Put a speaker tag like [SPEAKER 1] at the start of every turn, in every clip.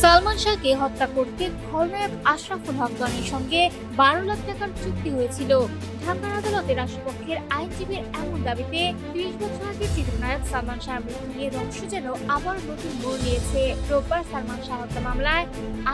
[SPEAKER 1] সালমান শাহকে হত্যা করতে খলনায়ক আশরাফুল হক ডনের সঙ্গে 12 লাখ টাকার চুক্তি হয়েছিল। ঢাকার আদালতে রাষ্ট্রপক্ষের আইনজীবীর এমন দাবিতে 30 বছর আগে চিত্রনায়ক সালমান শাহর মৃত্যু নিয়ে রহস্য যেন আবার নতুন মোড় নিয়েছে। রোববার সালমান শাহ হত্যা মামলায়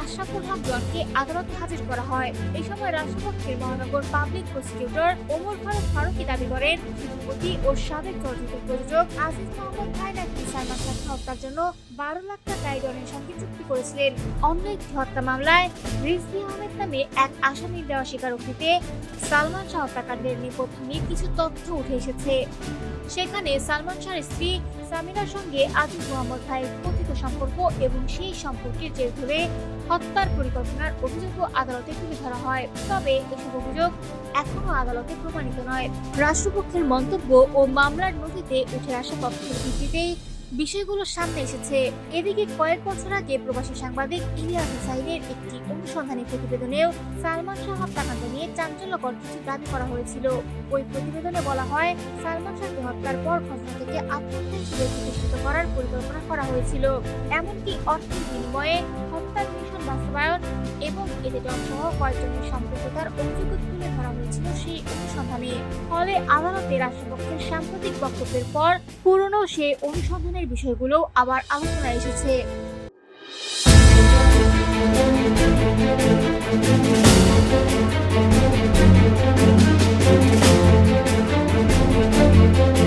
[SPEAKER 1] আশরাফুল হক ডনকে আদালতে হাজির করা হয়। এই সময় রাষ্ট্রপক্ষের মহানগর পাবলিক প্রসিকিউটর ওমর ফারুক ফারুকী দাবি করেন, শিল্পপতি ও সাবেক চলচ্চিত্র প্রযোজক আজিজ মোহাম্মদ খান নাকি সালমান শাহকে হত্যার জন্য 12 লাখ টাকা ডনের সঙ্গে চুক্তি করেছিলেন। অন্য একটি হত্যা মামলায় রিজভী আহমেদ নামে এক আসামির দেওয়া স্বীকারোক্তিতে সালমান শাহ হত্যাকাণ্ডের নেপথ্য নিয়ে কিছু তথ্য উঠে এসেছে। সেখানে সালমান শাহর স্ত্রী সামিরার সঙ্গে আজিজ মোহাম্মদ ভাইয়ের কথিত সম্পর্ক এবং সেই সম্পর্কের জের ধরে হত্যার পরিকল্পনার অভিযোগও আদালতে তুলে ধরা হয়। তবে এসব অভিযোগ এখনো আদালতে প্রমাণিত নয়। রাষ্ট্রপক্ষের মন্তব্য ও মামলার নথিতে উঠে আসা তথ্যের ভিত্তিতেই বিষয়গুলো সামনে এসেছে। এদিকে কয়েক বছর আগে প্রবাসী সাংবাদিক ইলিয়াস হুসাইনের একটি অনুসন্ধানী প্রতিবেদনেও সালমান শাহ হত্যাকাণ্ড নিয়ে চাঞ্চল্যকর কিছু দাবি করা হয়েছিল। ওই প্রতিবেদনে বলা হয়, সালমান শাহকে হত্যার পর ঘটনা থেকে আত্মহত্যা হিসেবে প্রতিষ্ঠিত করার পরিকল্পনা করা হয়েছিল। এমনকি অর্থের বিনিময়ে হত্যার মিশন বাস্তবায়ন এবং এতে সহ কয়েকজনের সম্পৃক্ততার অভিযোগ তুলে ধরা হয়েছিল সেই অনুসন্ধানে। ফলে আদালতে রাষ্ট্রপক্ষের সাম্প্রতিক বক্তব্যের পর পুরনো সেই অনুসন্ধানের বিষয়গুলো আবার আলোচনায় এসেছে।